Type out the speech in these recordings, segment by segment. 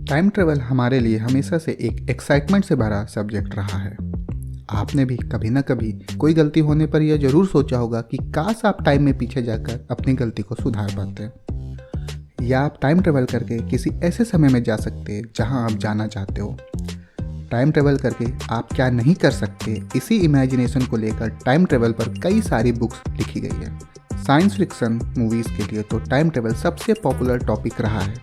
Time travel हमारे लिए हमेशा से एक एक्साइटमेंट से भरा सब्जेक्ट रहा है। आपने भी कभी ना कभी कोई गलती होने पर यह जरूर सोचा होगा कि काश आप टाइम में पीछे जाकर अपनी गलती को सुधार पाते, या आप टाइम ट्रेवल करके किसी ऐसे समय में जा सकते जहां आप जाना चाहते हो। टाइम ट्रेवल करके आप क्या नहीं कर सकते, इसी इमेजिनेशन को लेकर टाइम ट्रेवल पर कई सारी बुक्स लिखी गई है। साइंस फिक्शन मूवीज़ के लिए तो टाइम ट्रेवल सबसे पॉपुलर टॉपिक रहा है,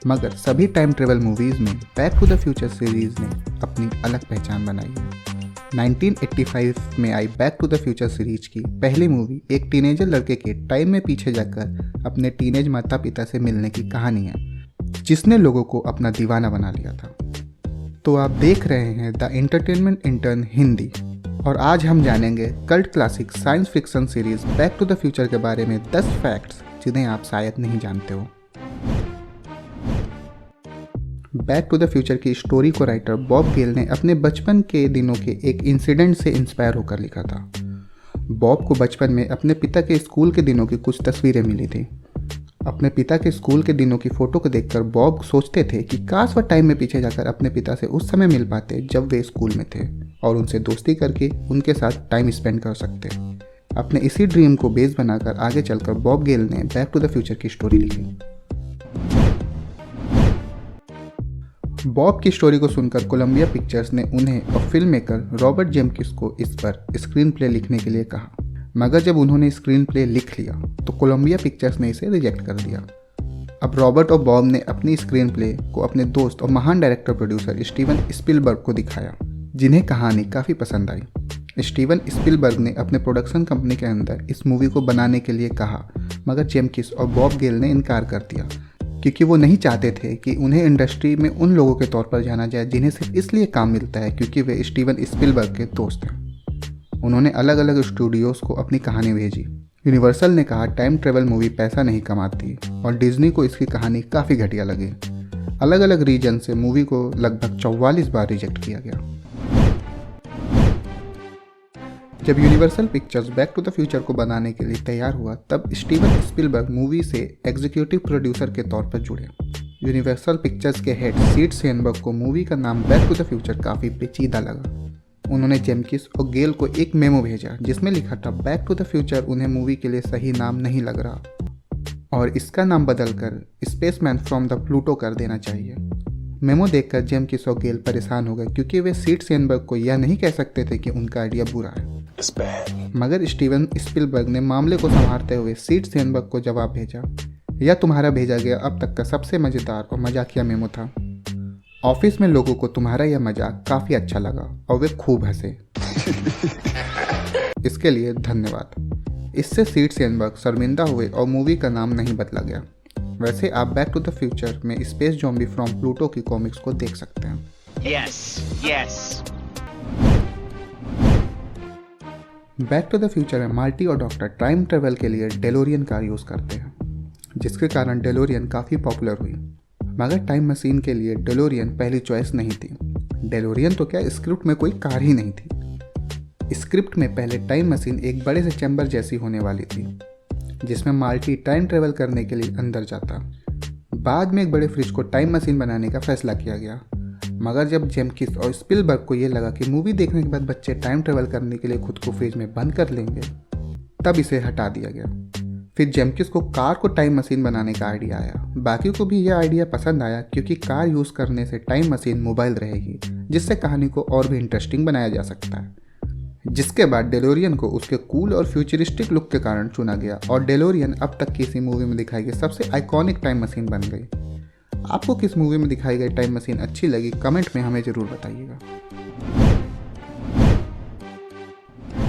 मगर सभी टाइम ट्रेवल मूवीज़ में back to the future series ने अपनी अलग पहचान बनाई है। 1985 में आई back to the future series की पहली मूवी एक टीनेजर लड़के के टाइम में पीछे जाकर अपने टीनेज माता पिता से मिलने की कहानी है, जिसने लोगों को अपना दीवाना बना लिया था। तो आप देख रहे हैं द एंटरटेनमेंट इंटर्न हिंदी, और आज हम जानेंगे cult classic science fiction series back to the future के बारे में 10 फैक्ट्स जिन्हें आप शायद नहीं जानते हो। बैक टू द फ्यूचर की स्टोरी को राइटर बॉब गेल ने अपने बचपन के दिनों के एक इंसिडेंट से इंस्पायर होकर लिखा था। बॉब को बचपन में अपने पिता के स्कूल के दिनों की कुछ तस्वीरें मिली थी। अपने पिता के स्कूल के दिनों की फ़ोटो को देखकर बॉब सोचते थे कि काश वह टाइम में पीछे जाकर अपने पिता से उस समय मिल पाते जब वे स्कूल में थे, और उनसे दोस्ती करके उनके साथ टाइम स्पेंड कर सकते। अपने इसी ड्रीम को बेस बनाकर आगे चलकर बॉब गेल ने बैक टू द फ्यूचर की स्टोरी लिखी। बॉब की स्टोरी को सुनकर कोलंबिया पिक्चर्स ने उन्हें और फिल्म मेकर रॉबर्ट जेमकिस को इस पर स्क्रीन प्ले लिखने के लिए कहा, मगर जब उन्होंने स्क्रीन प्ले लिख लिया तो कोलंबिया पिक्चर्स ने इसे रिजेक्ट कर दिया। अब रॉबर्ट और बॉब ने अपनी स्क्रीन प्ले को अपने दोस्त और महान डायरेक्टर प्रोड्यूसर स्टीवन स्पिलबर्ग को दिखाया, जिन्हें कहानी काफ़ी पसंद आई। स्टीवन स्पिलबर्ग ने अपने प्रोडक्शन कंपनी के अंदर इस मूवी को बनाने के लिए कहा, मगर जेमकिस और बॉब गेल ने इनकार कर दिया, क्योंकि वो नहीं चाहते थे कि उन्हें इंडस्ट्री में उन लोगों के तौर पर जाना जाए जिन्हें सिर्फ इसलिए काम मिलता है क्योंकि वे स्टीवन स्पिलबर्ग के दोस्त हैं। उन्होंने अलग अलग स्टूडियोज़ को अपनी कहानी भेजी। यूनिवर्सल ने कहा टाइम ट्रेवल मूवी पैसा नहीं कमाती, और डिज्नी को इसकी कहानी काफ़ी घटिया लगी। अलग अलग रीजन से मूवी को लगभग 44 बार रिजेक्ट किया गया। जब Universal Pictures back to the future को बनाने के लिए तैयार हुआ, तब स्टीवन स्पिलबर्ग मूवी से एग्जीक्यूटिव प्रोड्यूसर के तौर पर जुड़े। यूनिवर्सल पिक्चर्स के हेड सीड सेनबर्ग को मूवी का नाम बैक टू द फ्यूचर काफ़ी पेचीदा लगा। उन्होंने जेमकिस और गेल को एक मेमो भेजा जिसमें लिखा था बैक टू द फ्यूचर उन्हें मूवी के लिए सही नाम नहीं लग रहा, और इसका नाम बदलकर स्पेसमैन फ्रॉम द प्लूटो कर देना चाहिए। मेमो देखकर जेमकिस और गेल परेशान हो गए, क्योंकि वे सीड सेनबर्ग को यह नहीं कह सकते थे कि उनका आइडिया बुरा है। मगर स्टीवन स्पिलबर्ग ने मामले को संभालते हुए सीड सेनबर्ग को जवाब भेजा, यह तुम्हारा भेजा गया अब तक का सबसे मज़ेदार और मजाकिया मेमो था। ऑफिस में लोगों को तुम्हारा यह मजाक काफ़ी अच्छा लगा और वे खूब हंसे। इसके लिए धन्यवाद। इससे सीड सेनबर्ग शर्मिंदा हुए और मूवी का नाम नहीं बदला गया। वैसे आप बैक टू द फ्यूचर में स्पेस ज़ॉम्बी फ्रॉम प्लूटो की कॉमिक्स को देख सकते हैं। Yes. Back to the future में मार्टी और डॉक्टर टाइम ट्रेवल के लिए डेलोरियन कार यूज़ करते हैं, जिसके कारण डेलोरियन काफ़ी पॉपुलर हुई। मगर टाइम मशीन के लिए डेलोरियन पहली चॉइस नहीं थी। डेलोरियन तो क्या, स्क्रिप्ट में कोई कार ही नहीं थी। स्क्रिप्ट में पहले टाइम मशीन एक बड़े से चैम्बर जैसी होने वाली थी, जिसमें मार्टी टाइम ट्रेवल करने के लिए अंदर जाता। बाद में एक बड़े फ्रिज को टाइम मशीन बनाने का फैसला किया गया, मगर जब जेमकिस और स्पिलबर्ग को यह लगा कि मूवी देखने के बाद बच्चे टाइम ट्रेवल करने के लिए खुद को फ्रिज में बंद कर लेंगे, तब इसे हटा दिया गया। फिर जेमकिस को कार को टाइम मशीन बनाने का आइडिया आया। बाकी को भी यह आइडिया पसंद आया, क्योंकि कार यूज़ करने से टाइम मशीन मोबाइल रहेगी, जिससे कहानी को और भी इंटरेस्टिंग बनाया जा सकता है। जिसके बाद डेलोरियन को उसके कूल और फ्यूचरिस्टिक लुक के कारण चुना गया, और डेलोरियन अब तक किसी मूवी में दिखाई गई सबसे आइकॉनिक टाइम मशीन बन गई। आपको किस मूवी में दिखाई गई टाइम मशीन अच्छी लगी, कमेंट में हमें ज़रूर बताइएगा।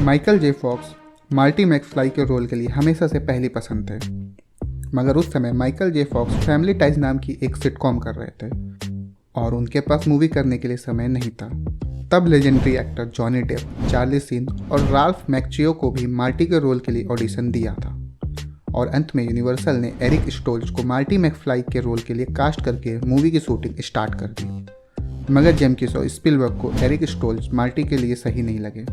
माइकल जे फॉक्स मार्टी मैकफ्लाई के रोल के लिए हमेशा से पहली पसंद थे, मगर उस समय Michael J Fox Family Ties नाम की एक सिटकॉम कर रहे थे और उनके पास मूवी करने के लिए समय नहीं था। तब legendary actor Johnny Depp, Charlie Sheen और राल्फ मैकचियो को भी मार्टी के रोल के लिए ऑडिशन दिया था, और अंत में यूनिवर्सल ने एरिक स्टोल्ज को मार्टी मैकफ्लाई के रोल के लिए कास्ट करके मूवी की शूटिंग स्टार्ट कर दी। मगर जेमकिस और स्पिलबर्ग को एरिक स्टोल्ज मार्टी के लिए सही नहीं लगे।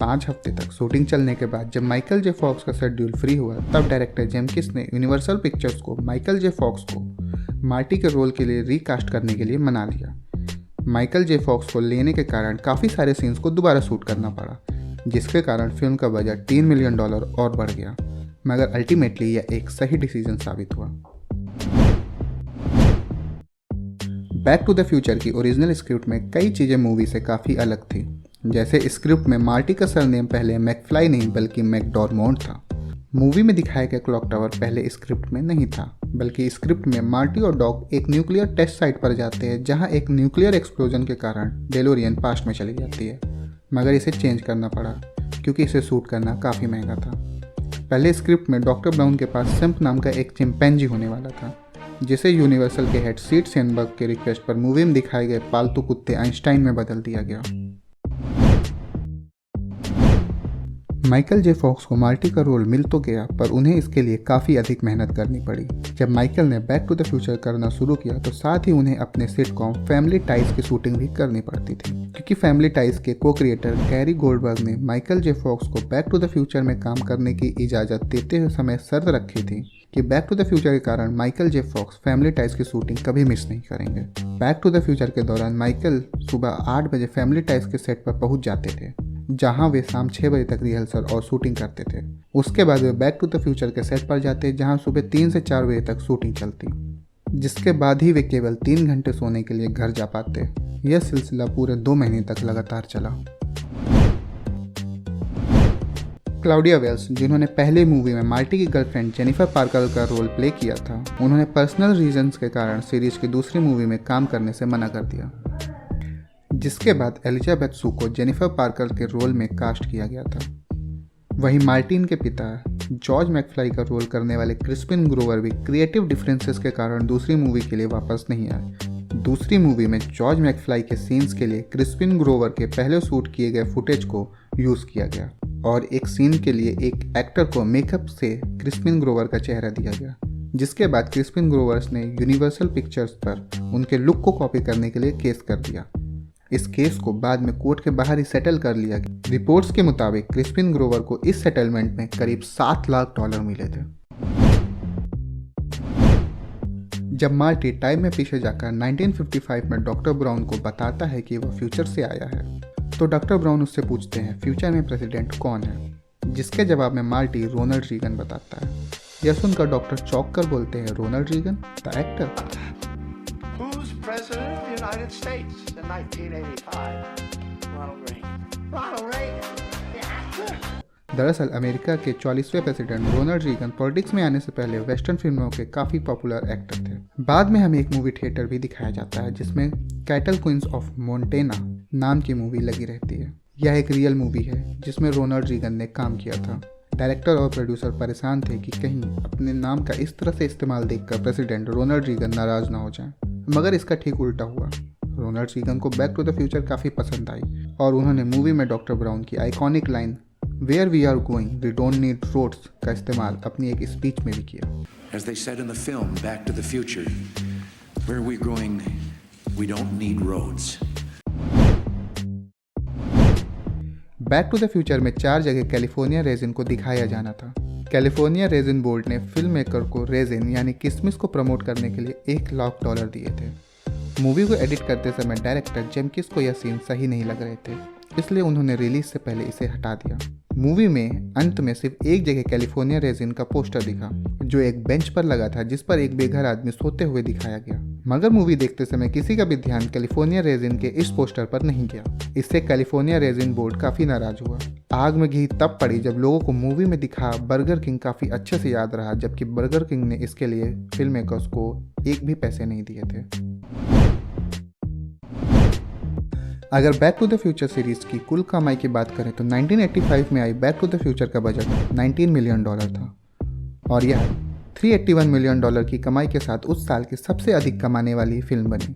5 हफ्ते तक शूटिंग चलने के बाद जब माइकल जे फॉक्स का शेड्यूल फ्री हुआ, तब डायरेक्टर जेमकिस ने यूनिवर्सल पिक्चर्स को माइकल जे फॉक्स को मार्टी के रोल के लिए रिकास्ट करने के लिए मना लिया। माइकल जे फॉक्स को लेने के कारण काफ़ी सारे सीन्स को दोबारा शूट करना पड़ा, जिसके कारण फिल्म का बजट $3 मिलियन और बढ़ गया, मगर अल्टीमेटली यह एक सही डिसीजन साबित हुआ। बैक टू द फ्यूचर की ओरिजिनल स्क्रिप्ट में कई चीज़ें मूवी से काफ़ी अलग थी। जैसे स्क्रिप्ट में मार्टी का सरनेम पहले मैकफ्लाई नहीं बल्कि मैकडॉर्मोंड था। मूवी में दिखाया गया क्लॉक टावर पहले स्क्रिप्ट में नहीं था, बल्कि स्क्रिप्ट में मार्टी और डॉग एक न्यूक्लियर टेस्ट साइट पर जाते हैं जहां एक न्यूक्लियर एक्सप्लोजन के कारण डेलोरियन पास्ट में चली जाती है, मगर इसे चेंज करना पड़ा क्योंकि इसे शूट करना काफ़ी महंगा था। पहले स्क्रिप्ट में डॉक्टर ब्राउन के पास सिम्प नाम का एक चिंपैंजी होने वाला था, जिसे यूनिवर्सल के हेड सीड सेनबर्ग के रिक्वेस्ट पर मूवी में दिखाए गए पालतू कुत्ते आइंस्टाइन में बदल दिया गया। माइकल जे फॉक्स को मार्टी का रोल मिल तो गया, पर उन्हें इसके लिए काफ़ी अधिक मेहनत करनी पड़ी। जब माइकल ने बैक टू द फ्यूचर करना शुरू किया तो साथ ही उन्हें अपने सिटकॉम फैमिली टाइज की शूटिंग भी करनी पड़ती थी, क्योंकि फैमिली टाइज के को क्रिएटर गैरी गोल्डबर्ग ने माइकल जे फॉक्स को बैक टू द फ्यूचर में काम करने की इजाज़त देते हुए समय शर्त रखी थी कि बैक टू द फ्यूचर के कारण Michael J Fox Family Ties की शूटिंग कभी मिस नहीं करेंगे। बैक टू द फ्यूचर के दौरान माइकल सुबह 8 बजे फैमिली टाइज के सेट पर पहुंच जाते थे, जहां वे शाम 6 बजे तक रिहर्सल और शूटिंग करते थे। उसके बाद वे बैक टू द फ्यूचर के सेट पर जाते, जहां सुबह 3 से 4 बजे तक शूटिंग चलती, जिसके बाद ही वे केवल 3 घंटे सोने के लिए घर जा पाते। यह सिलसिला पूरे 2 महीने तक लगातार चला। क्लाउडिया वेल्स, जिन्होंने पहले मूवी में मार्टी की गर्लफ्रेंड जेनिफर पार्कर का रोल प्ले किया था, उन्होंने पर्सनल रीजंस के कारण सीरीज की दूसरी मूवी में काम करने से मना कर दिया, जिसके बाद एलिजाबेथ सू को जेनिफर पार्कर के रोल में कास्ट किया गया था। वहीं मार्टिन के पिता जॉर्ज मैकफ्लाई का रोल करने वाले क्रिस्पिन ग्रोवर भी क्रिएटिव डिफरेंसेस के कारण दूसरी मूवी के लिए वापस नहीं आए। दूसरी मूवी में जॉर्ज मैकफ्लाई के सीन्स के लिए क्रिस्पिन ग्रोवर के पहले शूट किए गए फुटेज को यूज़ किया गया और एक सीन के लिए एक एक्टर को मेकअप से क्रिस्पिन ग्रोवर का चेहरा दिया गया, जिसके बाद क्रिस्पिन ग्रोवर्स ने यूनिवर्सल पिक्चर्स पर उनके लुक को कॉपी करने के लिए केस कर दिया। इस केस को बाद में कोर्ट के बाहर ही सेटल कर लिया गया। रिपोर्ट्स के मुताबिक क्रिस्पिन ग्रोवर को इस सेटलमेंट में करीब $7 लाख मिले थे। जब मार्टी टाइम में पीछे जाकर 1955 में डॉक्टर ब्राउन को बताता है कि वह फ्यूचर से आया है, तो डॉक्टर ब्राउन उससे पूछते हैं फ्यूचर में प्रेसिडेंट कौन है, जिसके जवाब में मार्टी रोनाल्ड रीगन बताता है। यह सुनकर डॉक्टर चौंक कर बोलते हैं, Ronald Reagan the actor? Who's president of the United States in 1985? Ronald Reagan. Ronald Reagan, the actor. दरअसल अमेरिका के 44वें प्रेसिडेंट रोनाल्ड रीगन पॉलिटिक्स में आने से पहले वेस्टर्न फिल्मों के काफ़ी पॉपुलर एक्टर थे। बाद में हमें एक मूवी थिएटर भी दिखाया जाता है जिसमें कैटल क्वींस ऑफ मोंटेना नाम की मूवी लगी रहती है। यह एक रियल मूवी है जिसमें रोनाल्ड रीगन ने काम किया था। डायरेक्टर और प्रोड्यूसर परेशान थे कि कहीं अपने नाम का इस तरह से इस्तेमाल देखकर प्रेसिडेंट रोनाल्ड रीगन नाराज ना हो जाए, मगर इसका ठीक उल्टा हुआ। रोनाल्ड रीगन को बैक टू द फ्यूचर काफ़ी पसंद आई और उन्होंने मूवी में डॉक्टर ब्राउन की iconic line where we are going we don't need roads का इस्तेमाल अपनी एक स्पीच में भी किया। As they said in the film Back to the Future, where we're going, we don't need roads. Back to the future में 4 जगह California raisin को दिखाया जाना था। कैलिफोर्निया रेजिन बोर्ड ने फिल्म मेकर को रेजिन यानी किसमिस को प्रमोट करने के लिए $1 लाख दिए थे। मूवी को एडिट करते समय डायरेक्टर जेमकिस को यह सीन सही नहीं लग रहे थे, इसलिए उन्होंने रिलीज से पहले इसे हटा दिया। मूवी में अंत में सिर्फ एक जगह कैलिफोर्निया रेजिन का पोस्टर दिखा, जो एक बेंच पर लगा था जिस पर एक बेघर आदमी सोते हुए दिखाया गया, मगर मूवी देखते समय किसी का भी ध्यान कैलिफोर्निया रेजिन के इस पोस्टर पर नहीं गया। इससे कैलिफोर्निया रेजिन बोर्ड काफ़ी नाराज हुआ। आग में घी तब पड़ी जब लोगों को मूवी में दिखा बर्गर किंग काफ़ी अच्छे से याद रहा, जबकि बर्गर किंग ने इसके लिए फिल्म मेकर्स को एक भी पैसे नहीं दिए थे। अगर back to the future series की कुल कमाई की बात करें तो 1985 में आई बैक टू द फ्यूचर का बजट $19 मिलियन था और यह $381 मिलियन की कमाई के साथ उस साल की सबसे अधिक कमाने वाली फिल्म बनी।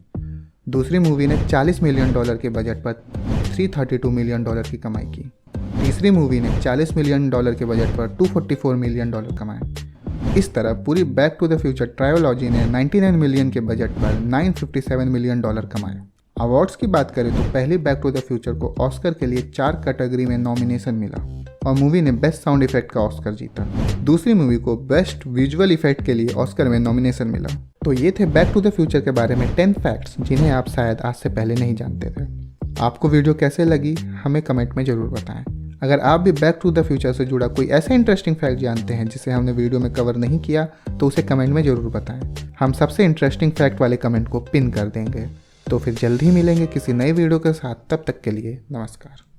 दूसरी मूवी ने $40 मिलियन के बजट पर $332 मिलियन की कमाई की। तीसरी मूवी ने $40 मिलियन के बजट पर $244 मिलियन कमाए। इस तरह पूरी back to the future trilogy ने 99 मिलियन के बजट पर $957 मिलियन कमाए। अवार्ड्स की बात करें तो पहली बैक टू द फ्यूचर को ऑस्कर के लिए 4 कैटेगरी में नॉमिनेशन मिला और मूवी ने बेस्ट साउंड इफेक्ट का ऑस्कर जीता। दूसरी मूवी को बेस्ट विजुअल इफेक्ट के लिए ऑस्कर में नॉमिनेशन मिला। तो ये थे बैक टू द फ्यूचर के बारे में 10 फैक्ट्स जिन्हें आप शायद आज से पहले नहीं जानते थे। आपको वीडियो कैसे लगी हमें कमेंट में ज़रूर बताएं। अगर आप भी बैक टू द फ्यूचर से जुड़ा कोई ऐसा इंटरेस्टिंग फैक्ट जानते हैं जिसे हमने वीडियो में कवर नहीं किया तो उसे कमेंट में ज़रूर बताएं। हम सबसे इंटरेस्टिंग फैक्ट वाले कमेंट को पिन कर देंगे। तो फिर जल्द ही मिलेंगे किसी नई वीडियो के साथ। तब तक के लिए नमस्कार।